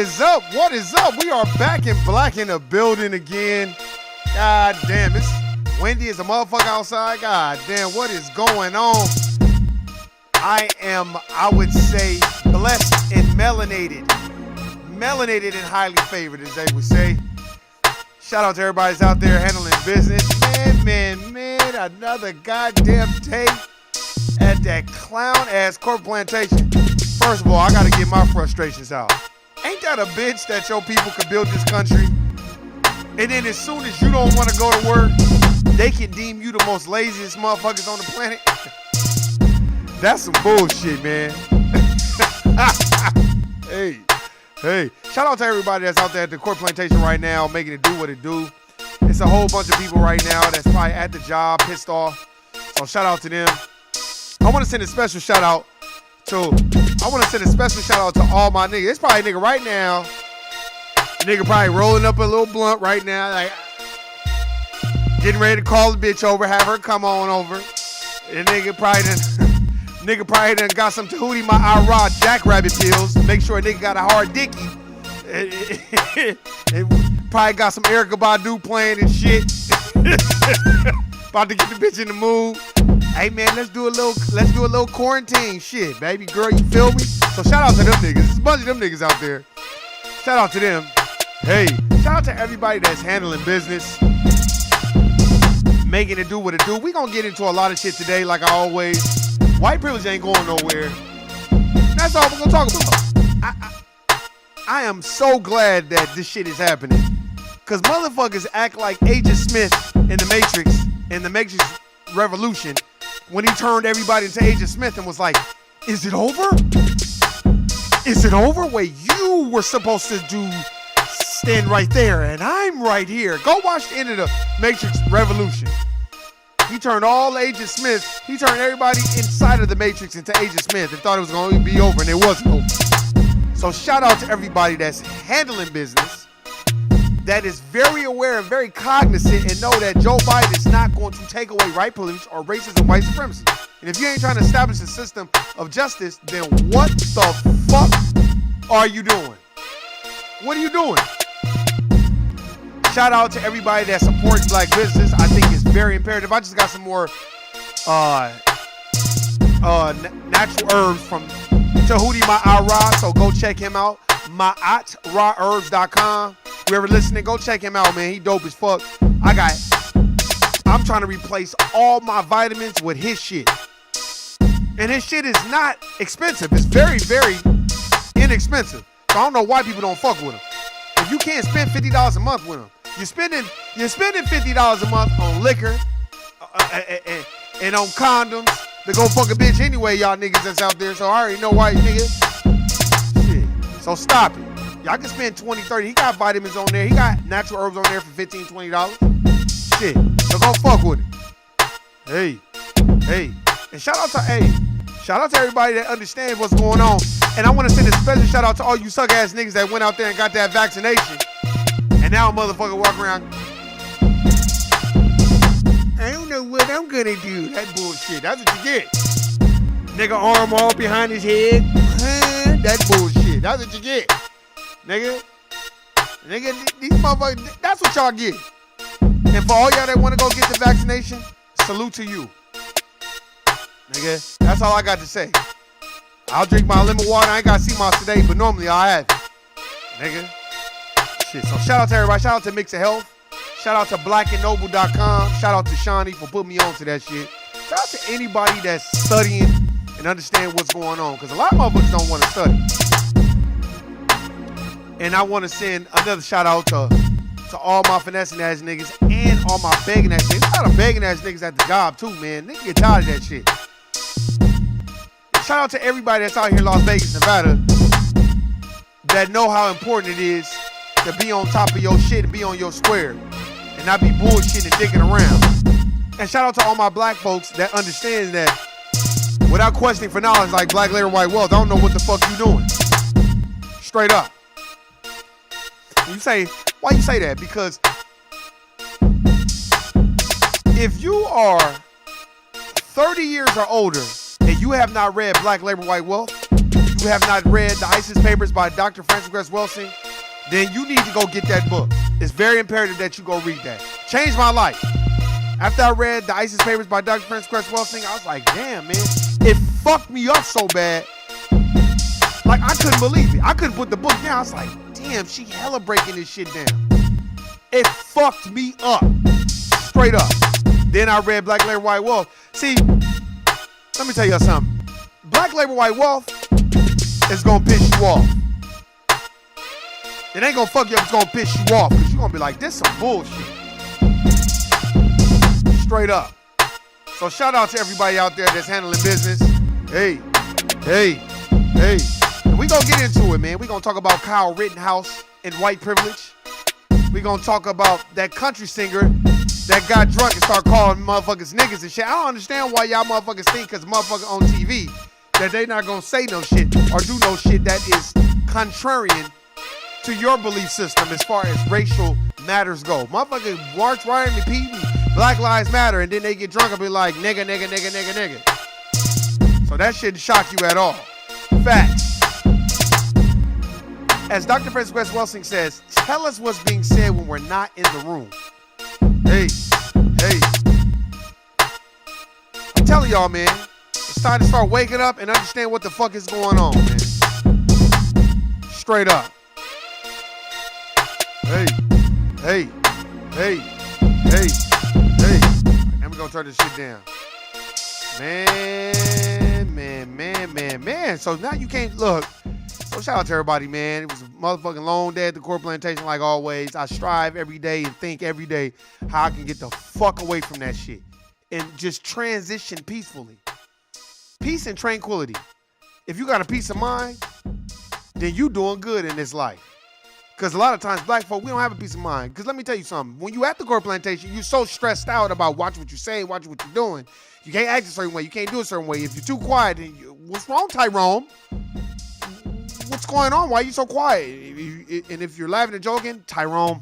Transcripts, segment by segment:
is up? What is up? We are back in black in the building again. God damn, it's windy as a motherfucker outside. God damn, what is going on? I would say, blessed and melanated. Melanated and highly favored, as they would say. Shout out to everybody that's out there handling business. Man, another goddamn day at that clown-ass corporate plantation. First of all, I gotta get my frustrations out. Ain't that a bitch that your people could build this country? And then as soon as you don't want to go to work, they can deem you the most laziest motherfuckers on the planet? That's some bullshit, man. Hey. Shout out to everybody that's out there at the corporate plantation right now, making it do what it do. It's a whole bunch of people right now that's probably at the job, pissed off. So shout out to them. I want to send a special shout out to all my niggas. It's probably a nigga right now. A nigga probably rolling up a little blunt right now, like getting ready to call the bitch over, have her come on over. And nigga probably done got some Tahuti my Ira jackrabbit pills. Make sure a nigga got a hard dicky. And probably got some Erykah Badu playing and shit. About to get the bitch in the mood. Hey man, let's do a little quarantine shit, baby girl. You feel me? So shout out to them niggas. There's a bunch of them niggas out there. Shout out to them. Hey, shout out to everybody that's handling business, making it do what it do. We gonna get into a lot of shit today, like I always. White privilege ain't going nowhere. That's all we're gonna talk about. I am so glad that this shit is happening. Cause motherfuckers act like Agent Smith in the Matrix Revolution, when he turned everybody into Agent Smith and was like, is it over? Is it over? Wait, you were supposed to stand right there and I'm right here. Go watch the end of the Matrix Revolution. He turned all Agent Smith, he turned everybody inside of the Matrix into Agent Smith and thought it was going to be over, and it wasn't over. So shout out to everybody that's handling business, that is very aware and very cognizant and know that Joe Biden is not going to take away white privilege or racism and white supremacy. And if you ain't trying to establish a system of justice, then what the fuck are you doing? What are you doing? Shout out to everybody that supports black business. I think it's very imperative. I just got some more natural herbs from Tahuti Ma'ara, so go check him out. Ma'atRaHerbs.com. Whoever listening, go check him out, man. He dope as fuck. I'm trying to replace all my vitamins with his shit. And his shit is not expensive. It's very, very inexpensive. So I don't know why people don't fuck with him. If you can't spend $50 a month with him, you're spending $50 a month on liquor and on condoms to go fuck a bitch anyway, y'all niggas that's out there. So I already know why, nigga. Shit. So stop it. Y'all can spend $20, $30. He got vitamins on there. He got natural herbs on there for $15, $20. Shit. So go fuck with it. Hey. And shout out to everybody that understands what's going on. And I want to send a special shout out to all you suck ass niggas that went out there and got that vaccination. And now a motherfucker walk around, I don't know what I'm gonna do. That bullshit. That's what you get. Nigga arm all behind his head. That's bullshit. That's what you get. Nigga, these motherfuckers, that's what y'all get. And for all y'all that want to go get the vaccination, salute to you. Nigga, that's all I got to say. I'll drink my lemon water. I ain't got sea moss today, but normally I have it. Nigga. Shit, so shout out to everybody. Shout out to Mix of Health. Shout out to blackandnoble.com. Shout out to Shawnee for putting me on to that shit. Shout out to anybody that's studying and understand what's going on, because a lot of motherfuckers don't want to study. And I want to send another shout out to all my finessing ass niggas and all my begging ass niggas. There's a lot of begging ass niggas at the job too, man. Niggas get tired of that shit. Shout out to everybody that's out here in Las Vegas, Nevada, that know how important it is to be on top of your shit and be on your square and not be bullshitting and dicking around. And shout out to all my black folks that understand that without questioning for knowledge, like black labor, white wealth, I don't know what the fuck you doing. Straight up. You say, why you say that? Because if you are 30 years or older and you have not read Black Labor, White Wealth, you you have not read The ISIS Papers by Dr. Francis Cress Welsing, then you need to go get that book. It's very imperative that you go read that. Changed my life. After I read The ISIS Papers by Dr. Francis Cress Welsing, I was like, damn, man, it fucked me up so bad. Like, I couldn't believe it. I couldn't put the book down. I was like, damn, she hella breaking this shit down. It fucked me up. Straight up. Then I read Black Labor, White Wealth. See, let me tell you something. Black Labor, White Wealth is gonna piss you off. It ain't gonna fuck you up, it's gonna piss you off. Because you're gonna be like, this some bullshit. Straight up. So shout out to everybody out there that's handling business. Hey. And we gonna get into it, man. We gonna talk about Kyle Rittenhouse and white privilege. We gonna talk about that country singer that got drunk and started calling motherfuckers niggas and shit. I don't understand why y'all motherfuckers think because motherfuckers on TV that they not gonna say no shit or do no shit that is contrarian to your belief system as far as racial matters go. Motherfuckers march right and repeating Black Lives Matter and then they get drunk and be like nigga. So that shouldn't shock you at all. Facts. As Dr. Francis Cress Welsing says, tell us what's being said when we're not in the room. Hey. I'm telling y'all, man, it's time to start waking up and understand what the fuck is going on, man. Straight up. Hey. And we're gonna turn this shit down. Man. So now you can't look. So shout out to everybody, man. It was a motherfucking long day at the Core Plantation like always. I strive every day and think every day how I can get the fuck away from that shit and just transition peacefully. Peace and tranquility. If you got a peace of mind, then you doing good in this life. Because a lot of times black folk, we don't have a peace of mind. Because let me tell you something. When you at the Core Plantation, you're so stressed out about watch what you say, watch what you're doing. You can't act a certain way. You can't do a certain way. If you're too quiet, then what's wrong, Tyrone? What's going on? Why are you so quiet? And if you're laughing and joking, Tyrone,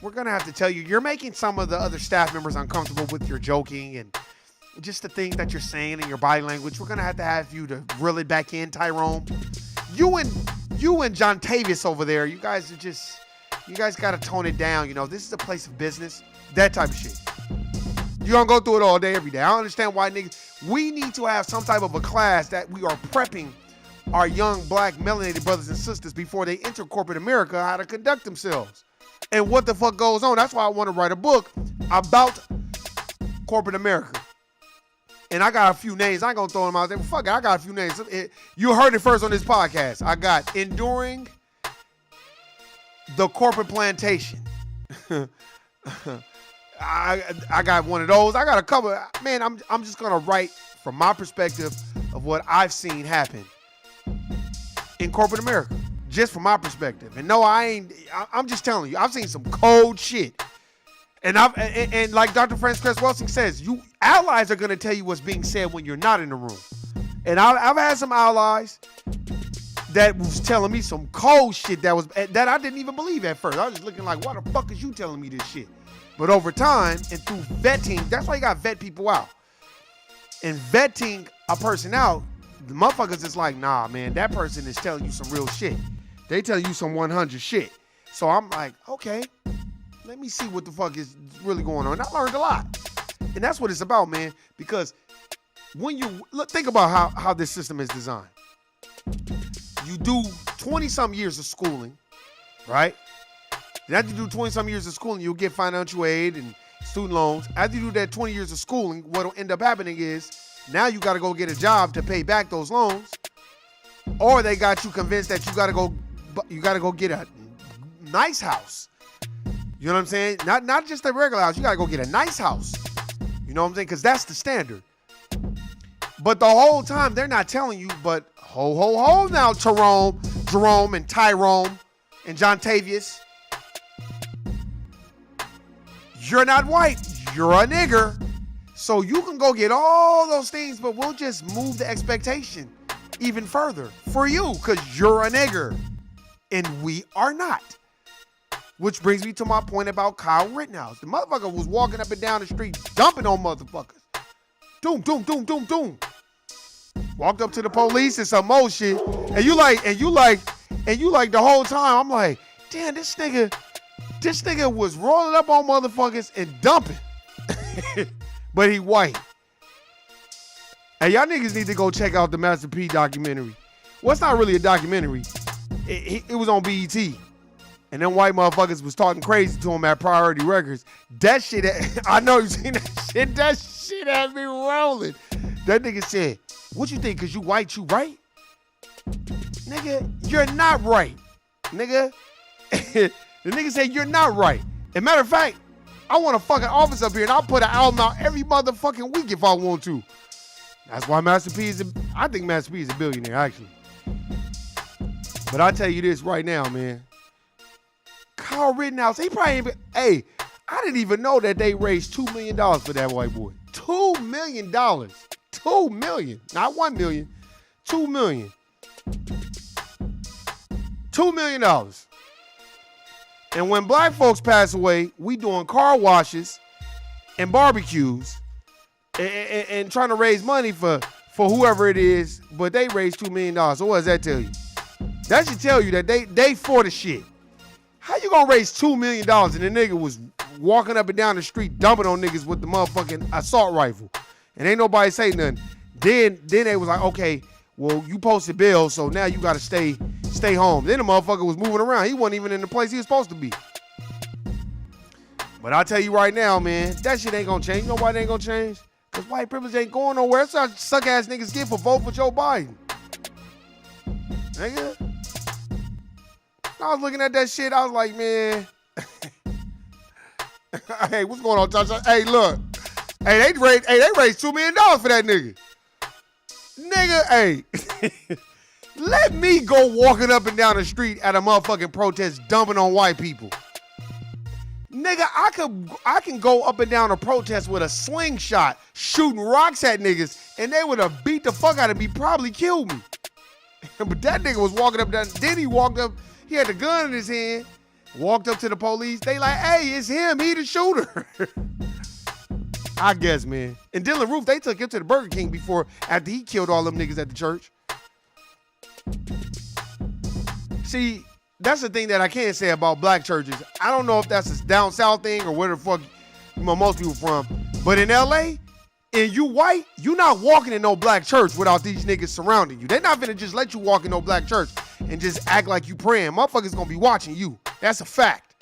we're going to have to tell you, you're making some of the other staff members uncomfortable with your joking and just the things that you're saying in your body language. We're going to have you to reel it back in, Tyrone. You and John Tavius over there, you guys got to tone it down. You know, this is a place of business. That type of shit. You're going to go through it all day, every day. I don't understand why niggas, we need to have some type of a class that we are prepping our young black melanated brothers and sisters before they enter corporate America how to conduct themselves and what the fuck goes on. That's why I want to write a book about corporate America. And I got a few names. I ain't gonna throw them out there. Fuck it, I got a few names. You heard it first on this podcast. I got Enduring the Corporate Plantation. I got one of those. I got a couple. Man, I'm just gonna write from my perspective of what I've seen happen in corporate America, just from my perspective. And no, I'm just telling you, I've seen some cold shit. And like Dr. Francis Cress Welsing says, you allies are gonna tell you what's being said when you're not in the room. And I've had some allies that was telling me some cold shit that I didn't even believe at first. I was just looking like, why the fuck is you telling me this shit? But over time and through vetting, that's why you gotta vet people out. And vetting a person out, the motherfuckers is like, nah, man, that person is telling you some real shit. They tell you some 100 shit. So I'm like, okay, let me see what the fuck is really going on. And I learned a lot. And that's what it's about, man. Because when you think about how this system is designed. You do 20-some years of schooling, right? And after you do 20-some years of schooling, you'll get financial aid and student loans. After you do that 20 years of schooling, what'll end up happening is now you got to go get a job to pay back those loans, or they got you convinced that you got to go get a nice house. You know what I'm saying? Not just a regular house. You got to go get a nice house. You know what I'm saying? Because that's the standard. But the whole time they're not telling you, but ho now, Jerome and Tyrone and John Tavius. You're not white. You're a nigger. So you can go get all those things, but we'll just move the expectation even further for you because you're a nigger and we are not. Which brings me to my point about Kyle Rittenhouse. The motherfucker was walking up and down the street dumping on motherfuckers. Doom. Walked up to the police and some more shit. And you like the whole time, I'm like, damn, this nigga was rolling up on motherfuckers and dumping. But he white. Hey, y'all niggas need to go check out the Master P documentary. Well, it's not really a documentary. It was on BET. And them white motherfuckers was talking crazy to him at Priority Records. That shit, I know you seen that shit. That shit had me rolling. That nigga said, what you think, because you white, you right? Nigga, you're not right. Nigga. The nigga said, you're not right. As a matter of fact, I want a fucking office up here and I'll put an album out every motherfucking week if I want to. That's why Master P I think Master P is a billionaire, actually. But I'll tell you this right now, man. Kyle Rittenhouse, he probably ain't hey, I didn't even know that they raised $2 million for that white boy. $2 million. $2 million. Not $1 million. $2 million. $2 million. And when black folks pass away, we doing car washes and barbecues and trying to raise money for whoever it is, but they raised $2 million. So what does that tell you? That should tell you that they for the shit. How you gonna raise $2 million and the nigga was walking up and down the street dumping on niggas with the motherfucking assault rifle? And ain't nobody say nothing. Then they was like, okay, well, you posted bail, so now you gotta stay home. Then the motherfucker was moving around. He wasn't even in the place he was supposed to be. But I'll tell you right now, man, that shit ain't gonna change. You know why it ain't gonna change? Because white privilege ain't going nowhere. That's what suck-ass niggas get for vote for Joe Biden. Nigga. I was looking at that shit. I was like, man. Hey, what's going on, Josh? Hey, look. Hey, they raised $2 million for that nigga. Nigga, hey. Let me go walking up and down the street at a motherfucking protest dumping on white people. Nigga, I can go up and down a protest with a slingshot, shooting rocks at niggas, and they would have beat the fuck out of me, probably killed me. But that nigga was walking up down. Then he walked up. He had the gun in his hand. Walked up to the police. They like, hey, it's him. He the shooter. I guess, man. And Dylan Roof, they took him to the Burger King after he killed all them niggas at the church. See, that's the thing that I can't say about black churches. I don't know if that's a down south thing or where the fuck most people from. But in LA, and you white, you not walking in no black church without these niggas surrounding you. They're not gonna just let you walk in no black church and just act like you praying. Motherfuckers gonna be watching you. That's a fact.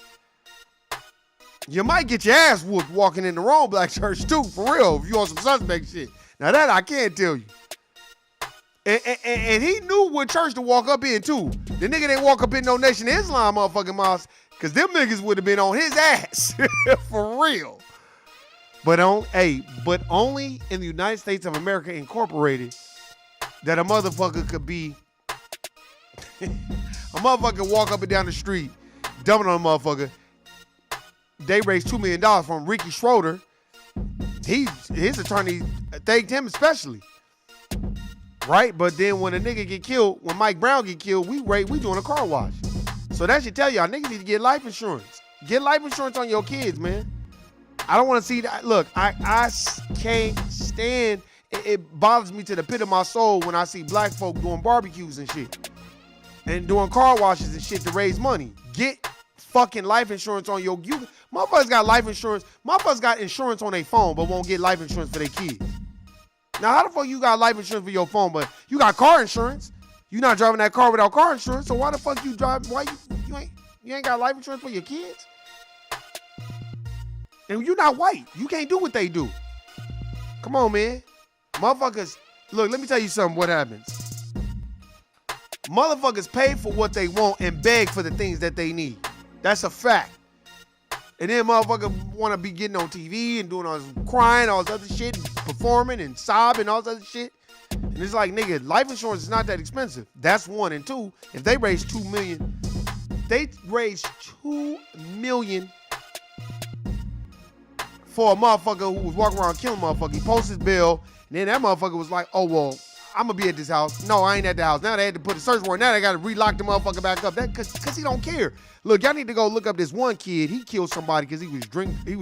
You might get your ass whooped walking in the wrong black church too, for real, if you on some suspect shit. Now that I can't tell you. And he knew what church to walk up in too. The nigga didn't walk up in no Nation of Islam motherfucking mosque, cause them niggas would have been on his ass. For real. But only in the United States of America Incorporated that a motherfucker could be a motherfucker walk up and down the street dumping on a motherfucker. They raised $2 million from Ricky Schroeder. His attorney thanked him especially. Right? But then when a nigga get killed, when Mike Brown get killed, we doing a car wash. So that should tell y'all niggas need to get life insurance. Get life insurance on your kids, man. I don't want to see that. Look, I can't stand. It bothers me to the pit of my soul when I see black folk doing barbecues and shit. And doing car washes and shit to raise money. Get fucking life insurance on your... Motherfuckers got life insurance. Motherfuckers got insurance on their phone but won't get life insurance for their kids. Now, how the fuck you got life insurance for your phone but you got car insurance? You not driving that car without car insurance, so why the fuck you drive... Why you ain't got life insurance for your kids? And you not white. You can't do what they do. Come on, man. Motherfuckers, look, let me tell you something, what happens. Motherfuckers pay for what they want and beg for the things that they need. That's a fact. And then motherfuckers want to be getting on TV and doing all this crying, all this other shit, and performing and sobbing, all this other shit. And it's like, nigga, life insurance is not that expensive. That's one. And two, if they raise $2 million, they raised $2 million for a motherfucker who was walking around killing motherfucker. He posted his bill, and then that motherfucker was like, oh, well, I'm going to be at this house. No, I ain't at the house. Now they had to put a search warrant. Now they got to relock the motherfucker back up. That because he don't care. Look, y'all need to go look up this one kid. He killed somebody because he was drunk. He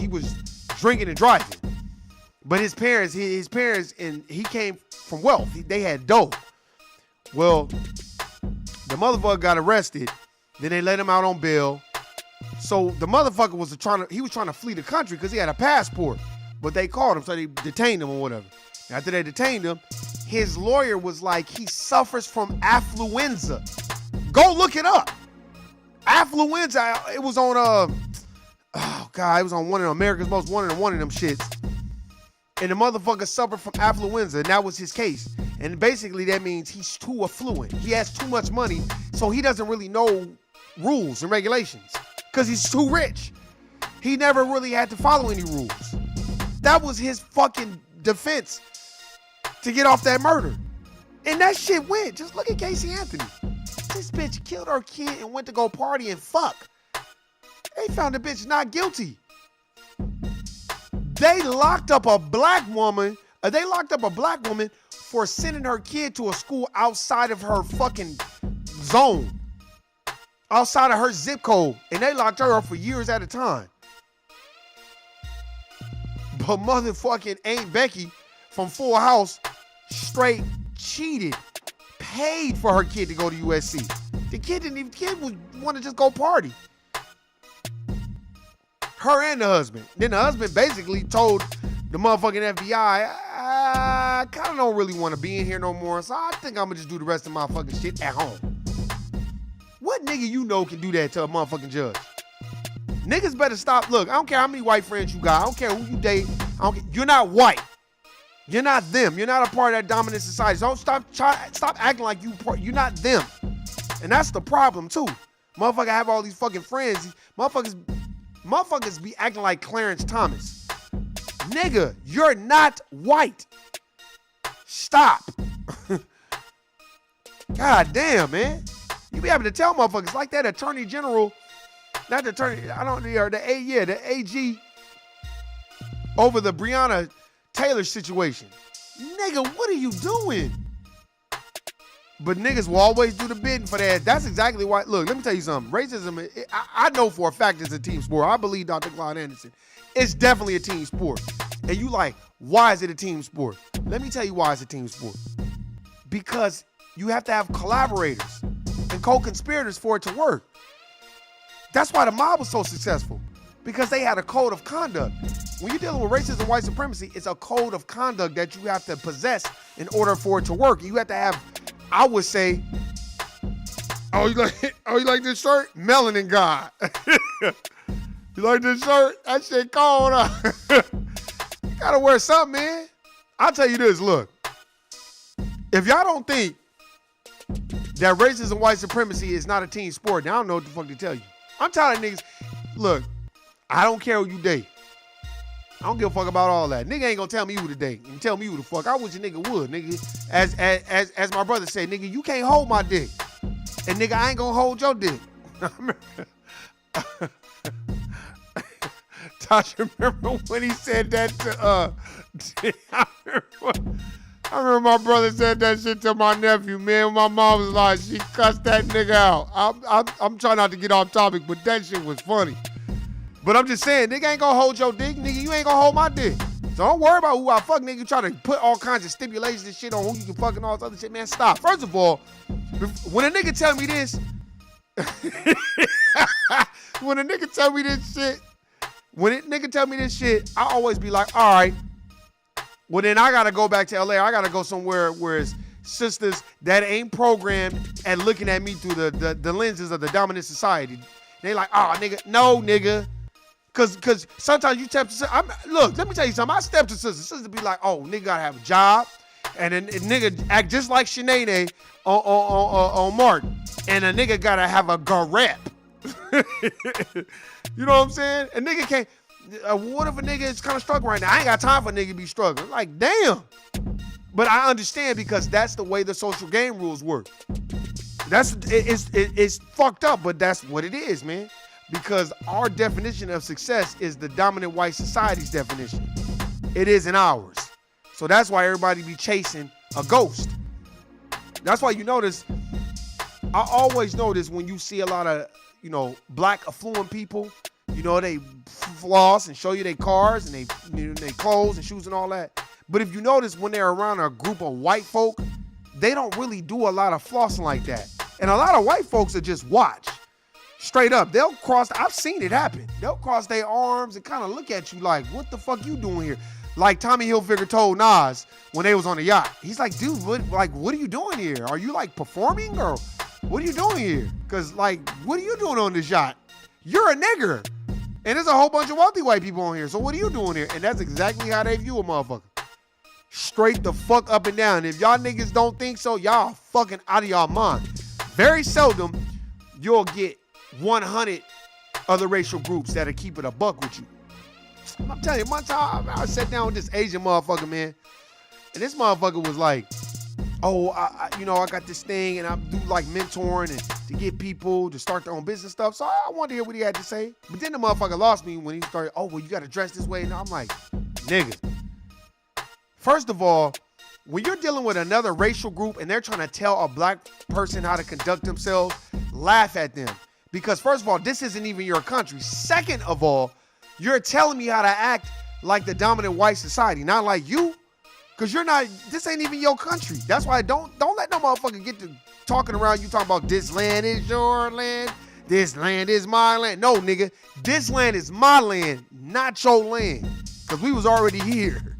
was drinking and driving. But his parents, and he came from wealth. They had dough. Well, the motherfucker got arrested. Then they let him out on bail. So the motherfucker was trying to flee the country because he had a passport. But they caught him, so they detained him or whatever. After they detained him, his lawyer was like, he suffers from affluenza. Go look it up. Affluenza. It was on it was on one of America's Most Wanted, one of them shits. And the motherfucker suffered from affluenza, and that was his case. And basically that means he's too affluent. He has too much money, so he doesn't really know rules and regulations because he's too rich. He never really had to follow any rules. That was his fucking defense to get off that murder. And that shit went. Just look at Casey Anthony. This bitch killed her kid and went to go party and fuck. They found the bitch not guilty. They locked up a black woman for sending her kid to a school outside of her fucking zone. Outside of her zip code. And they locked her up for years at a time. But motherfucking Aunt Becky from Full House straight cheated. Paid for her kid to go to USC. The kid would want to just go party. Her and the husband. Then the husband basically told the motherfucking FBI, I kind of don't really want to be in here no more, so I think I'm going to just do the rest of my fucking shit at home. What nigga you know can do that to a motherfucking judge? Niggas better stop. Look, I don't care how many white friends you got. I don't care who you date. You're not white. You're not them. You're not a part of that dominant society. So don't stop acting like you're not them. And that's the problem too. Motherfucker have all these fucking friends. Motherfuckers be acting like Clarence Thomas. Nigga, you're not white. Stop. God damn, man. You be able to tell motherfuckers like that attorney general, not the attorney, the AG over the Breonna Taylor situation. Nigga, what are you doing? But niggas will always do the bidding for that. That's exactly why. Look, let me tell you something. Racism, I know for a fact it's a team sport. I believe Dr. Claude Anderson. It's definitely a team sport. And you like, why is it a team sport? Let me tell you why it's a team sport. Because you have to have collaborators and co-conspirators for it to work. That's why the mob was so successful. Because they had a code of conduct. When you're dealing with racism and white supremacy, it's a code of conduct that you have to possess in order for it to work. You have to have, I would say, you like this shirt? Melanin God. You like this shirt? That shit cold, huh? You gotta wear something, man. I'll tell you this, look. If y'all don't think that racism and white supremacy is not a team sport, then I don't know what the fuck to tell you. I'm telling niggas, look, I don't care who you date. I don't give a fuck about all that. Nigga ain't gonna tell me who to date and tell me who the fuck. I wish a nigga would, nigga. As my brother said, nigga, you can't hold my dick. And nigga, I ain't gonna hold your dick. Tasha, remember when he said that to I remember my brother said that shit to my nephew, man. My mom was like, she cussed that nigga out. I'm trying not to get off topic, but that shit was funny. But I'm just saying, nigga ain't gonna hold your dick, nigga. You ain't gonna hold my dick. So don't worry about who I fuck, nigga. Try to put all kinds of stipulations and shit on who you can fuck and all this other shit, man. Stop. First of all, when a nigga tell me this, when a nigga tell me this shit, I always be like, all right. Well, then I gotta go back to LA. I gotta go somewhere where it's sisters that ain't programmed and looking at me through the lenses of the dominant society. They like, oh, nigga, no, nigga. Cause sometimes you step to, look, let me tell you something. I step to sisters. Sisters be like, oh, nigga gotta have a job. And then a nigga act just like Shanae on Martin. And a nigga gotta have a garrep. You know what I'm saying? A nigga can't, what if a nigga is kind of struggling right now? I ain't got time for a nigga to be struggling. Like, damn. But I understand because that's the way the social game rules work. It's fucked up, but that's what it is, man. Because our definition of success is the dominant white society's definition. It isn't ours. So that's why everybody be chasing a ghost. That's why you notice, I always notice when you see a lot of, black affluent people, You know, they floss and show you their cars and they clothes and shoes and all that. But if you notice, when they're around a group of white folk, they don't really do a lot of flossing like that. And a lot of white folks are just watch. Straight up, they'll cross, I've seen it happen. They'll cross their arms and kind of look at you like, what the fuck you doing here? Like Tommy Hilfiger told Nas when they was on the yacht. He's like, dude, what are you doing here? Are you like performing or what are you doing here? Because like, what are you doing on this yacht? You're a nigger. And there's a whole bunch of wealthy white people on here. So what are you doing here? And that's exactly how they view a motherfucker. Straight the fuck up and down. If y'all niggas don't think so, y'all fucking out of y'all mind. Very seldom you'll get 100 other racial groups that'll keep it a buck with you. I'm telling you, one time I sat down with this Asian motherfucker, man. And this motherfucker was like, oh, I got this thing and I do like mentoring and to get people to start their own business stuff. So I wanted to hear what he had to say. But then the motherfucker lost me when he started, oh, well, you got to dress this way. And I'm like, nigga. First of all, when you're dealing with another racial group and they're trying to tell a black person how to conduct themselves, laugh at them. Because first of all, this isn't even your country. Second of all, you're telling me how to act like the dominant white society, not like you. Because this ain't even your country. That's why don't let no motherfucker get to talking around you talking about this land is your land, this land is my land. No, nigga, this land is my land, not your land. Because we was already here.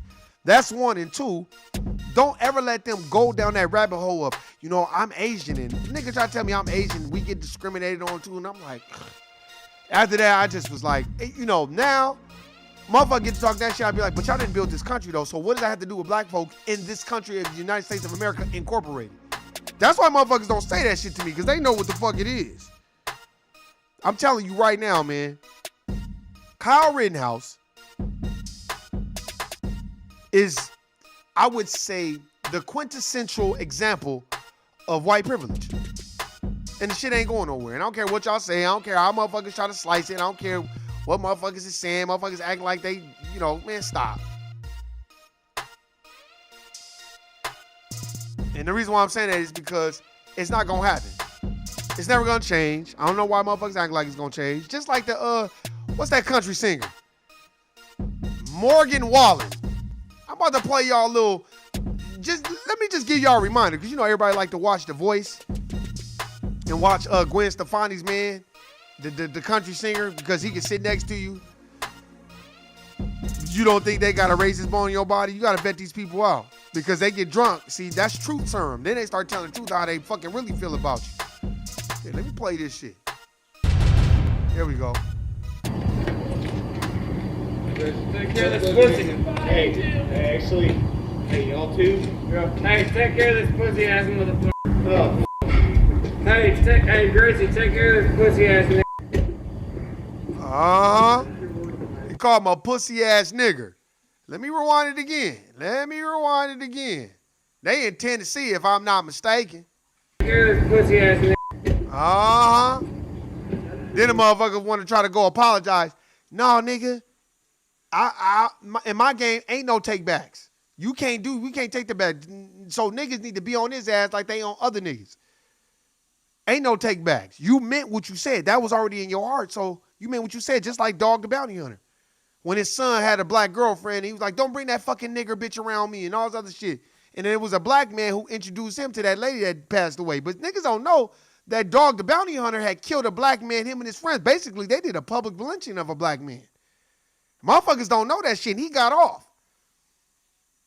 That's one. And two, don't ever let them go down that rabbit hole of, I'm Asian. And niggas try to tell me I'm Asian, we get discriminated on too. And I'm like, after that, I just was like, now, motherfucker get to talk that shit, I'd be like, but y'all didn't build this country though, so what does that have to do with black folks in this country of the United States of America Incorporated? That's why motherfuckers don't say that shit to me, because they know what the fuck it is. I'm telling you right now, man, Kyle Rittenhouse is, I would say, the quintessential example of white privilege. And the shit ain't going nowhere. And I don't care what y'all say, I don't care how motherfuckers try to slice it, I don't care what motherfuckers is saying, motherfuckers acting like they, man, stop. And the reason why I'm saying that is because it's not gonna happen. It's never gonna change. I don't know why motherfuckers act like it's gonna change. Just like the, what's that country singer? Morgan Wallen. I'm about to play y'all a little, let me just give y'all a reminder, because everybody like to watch The Voice and watch Gwen Stefani's man. The country singer, because he can sit next to you. You don't think they got a racist bone in your body? You got to vet these people out because they get drunk. See, that's truth serum. Then they start telling the truth how they fucking really feel about you. Here, let me play this shit. Here we go. Take care of this pussy. Hey, y'all too? Yeah. Hey, take care of this pussy ass motherfucker. Oh. Hey, Gracie, take care of this pussy ass nigga. He called my pussy ass nigger. Let me rewind it again. They in Tennessee, if I'm not mistaken. Take care of this pussy ass nigga. Then the motherfuckers want to try to go apologize. No, nigga. In my game, ain't no take backs. We can't take the back. So niggas need to be on his ass like they on other niggas. Ain't no take backs. You meant what you said. That was already in your heart. So you meant what you said, just like Dog the Bounty Hunter. When his son had a black girlfriend, he was like, don't bring that fucking nigger bitch around me and all this other shit. And then it was a black man who introduced him to that lady that passed away. But niggas don't know that Dog the Bounty Hunter had killed a black man, him and his friends. Basically, they did a public lynching of a black man. Motherfuckers don't know that shit, and he got off.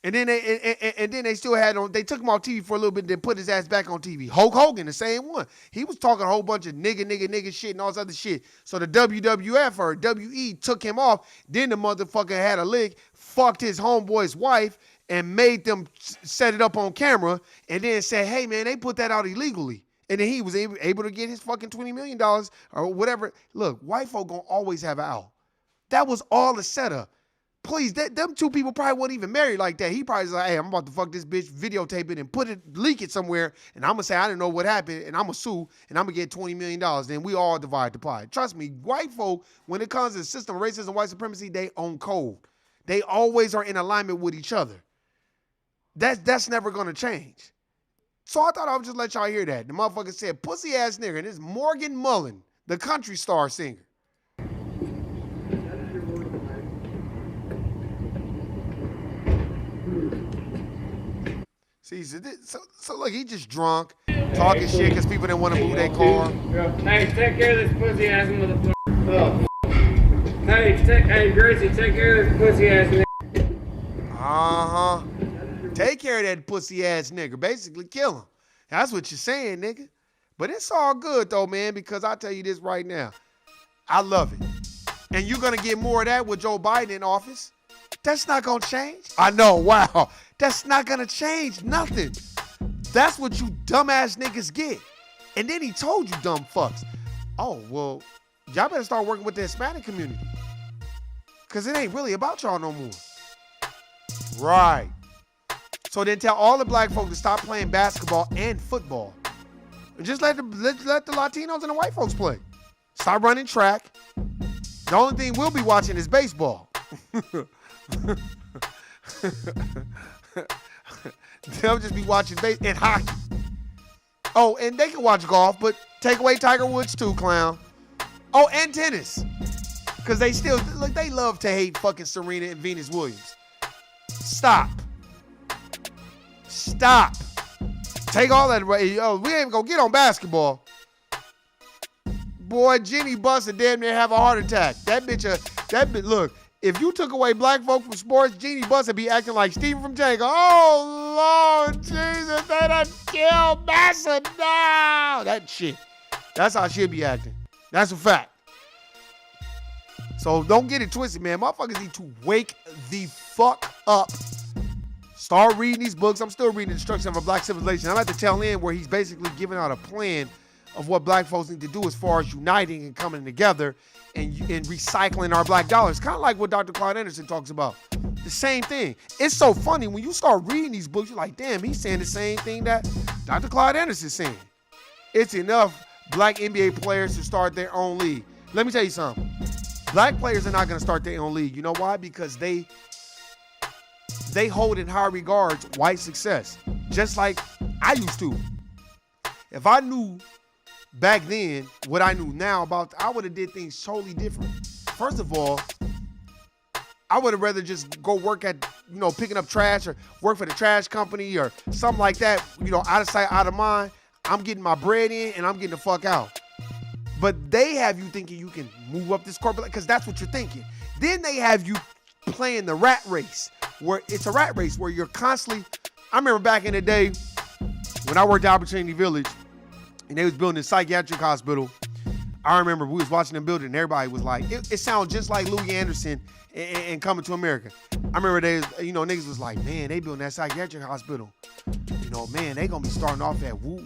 And then they still had on, they took him off TV for a little bit, then put his ass back on TV. Hulk Hogan, the same one. He was talking a whole bunch of nigga shit and all this other shit. So the WWF or WE took him off. Then the motherfucker had a lick, fucked his homeboy's wife, and made them set it up on camera, and then said, hey man, they put that out illegally. And then he was able to get his fucking $20 million or whatever. Look, white folk gonna always have an out. That was all the setup. Please, them two people probably weren't even married like that. He probably was like, hey, I'm about to fuck this bitch, videotape it, and leak it somewhere, and I'm going to say I didn't know what happened, and I'm going to sue, and I'm going to get $20 million. Then we all divide the pie. Trust me, white folk, when it comes to the system of racism, white supremacy, they own code. They always are in alignment with each other. That's never going to change. So I thought I would just let y'all hear that. The motherfucker said, pussy ass nigga, and it's Morgan Mullen, the country star singer. See, so look, he just drunk, talking shit because people didn't want to move their car. Hey, take care of this pussy ass motherfucker. Hey, Gracie, take care of this pussy ass nigga. Uh-huh. Take care of that pussy ass nigga. Basically kill him. That's what you're saying, nigga. But it's all good though, man, because I'll tell you this right now. I love it. And you're going to get more of that with Joe Biden in office. That's not going to change. I know, wow. That's not going to change nothing. That's what you dumbass niggas get. And then he told you dumb fucks. Oh, well, y'all better start working with the Hispanic community. Because it ain't really about y'all no more. Right. So then tell all the black folks to stop playing basketball and football. And just let the Latinos and the white folks play. Stop running track. The only thing we'll be watching is baseball. They'll just be watching baseball and hockey. Oh, and they can watch golf, but take away Tiger Woods too, clown. Oh, and tennis. Because they still, look, they love to hate fucking Serena and Venus Williams. Stop. Stop. Take all that away. Yo, we ain't gonna get on basketball. Boy, Jenny Buster damn near have a heart attack. That bitch, look, if you took away black folk from sports, Jeannie Buster be acting like Steven from Django. Oh, Lord Jesus, they done killed Massa. No. That shit. That's how she'll be acting. That's a fact. So don't get it twisted, man. Motherfuckers need to wake the fuck up. Start reading these books. I'm still reading The Destruction of a Black Civilization. I'm at the tail end where he's basically giving out a plan of what black folks need to do as far as uniting and coming together and recycling our black dollars. Kind of like what Dr. Claude Anderson talks about. The same thing. It's so funny. When you start reading these books, you're like, damn, he's saying the same thing that Dr. Claude Anderson is saying. It's enough black NBA players to start their own league. Let me tell you something. Black players are not going to start their own league. You know why? Because they hold in high regards white success. Just like I used to. If I knew back then what I knew now about, I would have did things totally different. First of all, I would have rather just go work at, picking up trash or work for the trash company or something like that, out of sight, out of mind. I'm getting my bread in and I'm getting the fuck out. But they have you thinking you can move up this corporate, because that's what you're thinking. Then they have you playing the rat race, where it's a rat race where you're constantly, I remember back in the day when I worked at Opportunity Village and they was building a psychiatric hospital. I remember we was watching them build it and everybody was like, it sounds just like Louis Anderson and Coming to America. I remember niggas was like, man, they building that psychiatric hospital. Man, they gonna be starting off at woo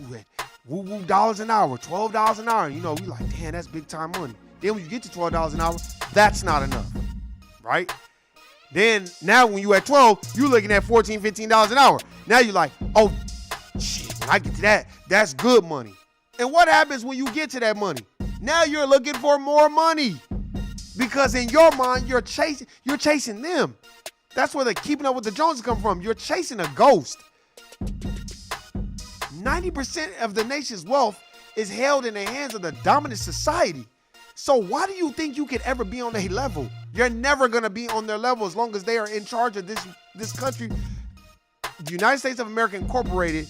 dollars an hour, $12 an hour. We like, damn, that's big time money. Then when you get to $12 an hour, that's not enough, right? Then now when you at 12, you looking at $14, $15 an hour. Now you're like, oh, shit, when I get to that, that's good money. And what happens when you get to that money? Now you're looking for more money. Because in your mind, you're chasing them. That's where the keeping up with the Joneses come from. You're chasing a ghost. 90% of the nation's wealth is held in the hands of the dominant society. So why do you think you could ever be on their level? You're never going to be on their level as long as they are in charge of this country. The United States of America Incorporated,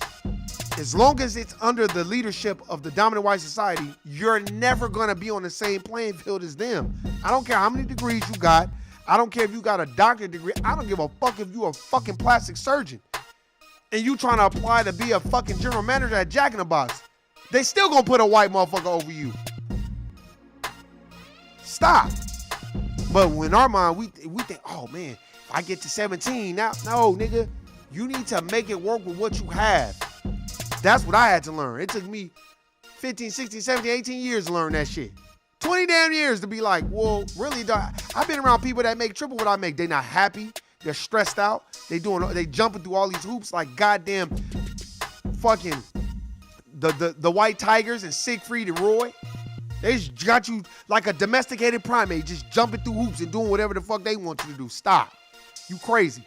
as long as it's under the leadership of the dominant white society, you're never going to be on the same playing field as them. I don't care how many degrees you got. I don't care if you got a doctorate degree. I don't give a fuck if you a fucking plastic surgeon and you trying to apply to be a fucking general manager at Jack in the Box. They still going to put a white motherfucker over you. Stop. But in our mind, we think, oh man, if I get to 17 now, no, nigga, you need to make it work with what you have. That's what I had to learn. It took me 15, 16, 17, 18 years to learn that shit. 20 damn years to be like, well, really, I've been around people that make triple what I make. They not happy. They're stressed out. They jumping through all these hoops like goddamn fucking the White Tigers and Siegfried and Roy. They just got you like a domesticated primate, just jumping through hoops and doing whatever the fuck they want you to do. Stop. You crazy.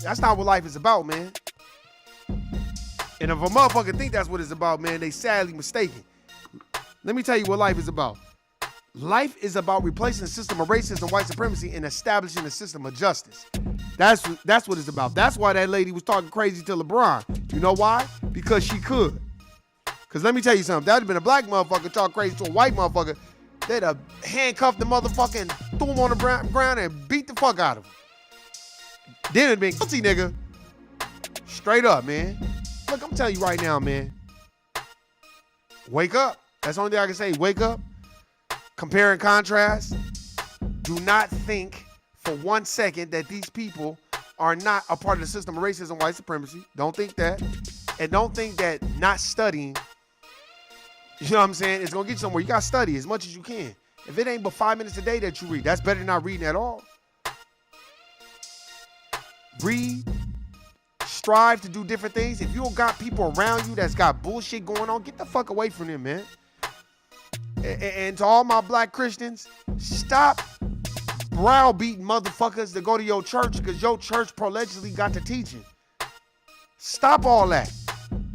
That's not what life is about, man. And if a motherfucker think that's what it's about, man, they sadly mistaken. Let me tell you what life is about. Life is about replacing the system of racism, white supremacy, and establishing a system of justice. That's what it's about. That's why that lady was talking crazy to LeBron. You know why? Because she could. Because let me tell you something. That'd have been a black motherfucker talk crazy to a white motherfucker. They'd have handcuffed the motherfucker and threw him on the ground and beat the fuck out of him. Then it'd been guilty, nigga. Straight up, man. Look, I'm telling you right now, man. Wake up. That's the only thing I can say. Wake up. Compare and contrast. Do not think for 1 second that these people are not a part of the system of racism, white supremacy. Don't think that. And don't think that not studying, you know what I'm saying, it's going to get you somewhere. You got to study as much as you can. If it ain't but 5 minutes a day that you read, that's better than not reading at all. Read. Strive to do different things. If you don't got people around you that's got bullshit going on, get the fuck away from them, man. And to all my black Christians, stop browbeating motherfuckers to go to your church because your church allegedly got the teaching. Stop all that.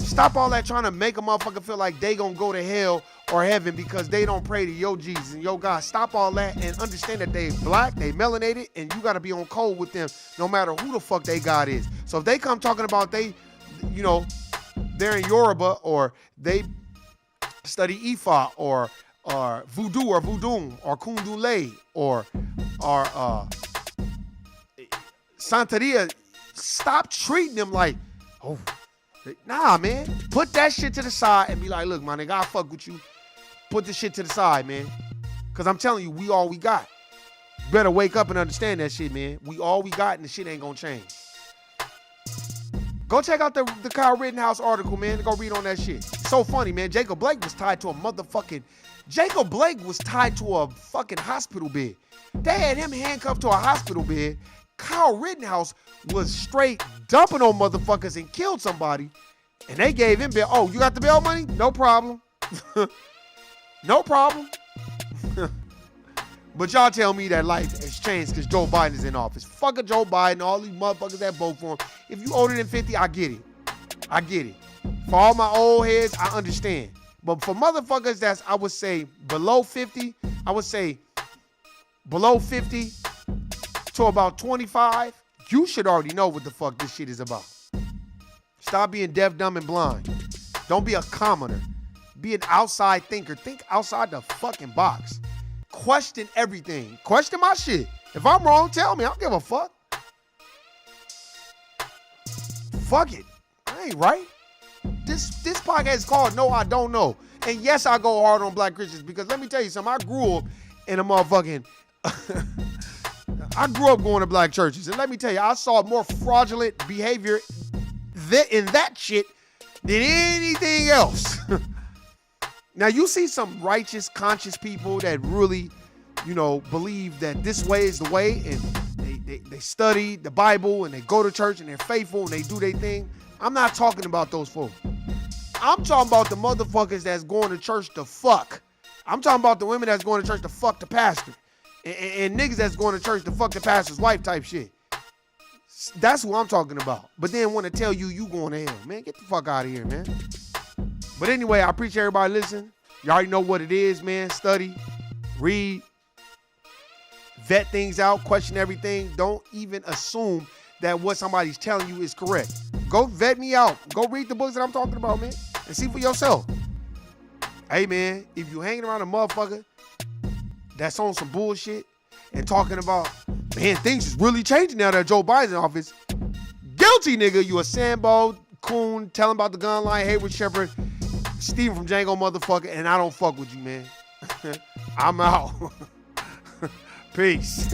Stop all that trying to make a motherfucker feel like they gonna go to hell or heaven because they don't pray to your Jesus and your God. Stop all that and understand that they black, they melanated, and you gotta be on code with them no matter who the fuck they God is. So if they come talking about they're in Yoruba or they study Ifa or voodoo or voodoo or kundule or Santeria, stop treating them like, oh, nah, man. Put that shit to the side and be like, look, my nigga, I fuck with you. Put this shit to the side, man. Because I'm telling you, we all we got. You better wake up and understand that shit, man. We all we got and the shit ain't gonna change. Go check out the Kyle Rittenhouse article, man. Go read on that shit. It's so funny, man. Jacob Blake was tied to a fucking hospital bed. They had him handcuffed to a hospital bed. Kyle Rittenhouse was straight dumping on motherfuckers and killed somebody. And they gave him bail. Oh, you got the bail money? No problem. No problem. But y'all tell me that life has changed because Joe Biden is in office. Fuck a Joe Biden, all these motherfuckers that vote for him. If you older than 50, I get it. I get it. For all my old heads, I understand. But for motherfuckers that's, I would say, below 50, I would say below 50 to about 25, you should already know what the fuck this shit is about. Stop being deaf, dumb, and blind. Don't be a commoner. Be an outside thinker. Think outside the fucking box. Question everything. Question my shit. If I'm wrong, tell me. I don't give a fuck. Fuck it. I ain't right. This podcast is called No, I Don't Know. And yes, I go hard on black Christians because let me tell you something. I grew up in a motherfucking... I grew up going to black churches. And let me tell you, I saw more fraudulent behavior in that shit than anything else. Now, you see some righteous, conscious people that really, believe that this way is the way, and they study the Bible, and they go to church, and they're faithful, and they do their thing. I'm not talking about those folks. I'm talking about the motherfuckers that's going to church to fuck. I'm talking about the women that's going to church to fuck the pastor. And niggas that's going to church to fuck the pastor's wife type shit. That's who I'm talking about. But then want to tell you going to hell. Man, get the fuck out of here, man. But anyway, I appreciate everybody listening. You already know what it is, man. Study, read, vet things out, question everything. Don't even assume that what somebody's telling you is correct. Go vet me out. Go read the books that I'm talking about, man, and see for yourself. Hey, man, if you hanging around a motherfucker that's on some bullshit and talking about, man, things is really changing now that Joe Biden's in office. Guilty, nigga. You a Sambo, coon, telling about the gun line, Hayward Shepherd, Steven from Django motherfucker, and I don't fuck with you, man. I'm out. Peace.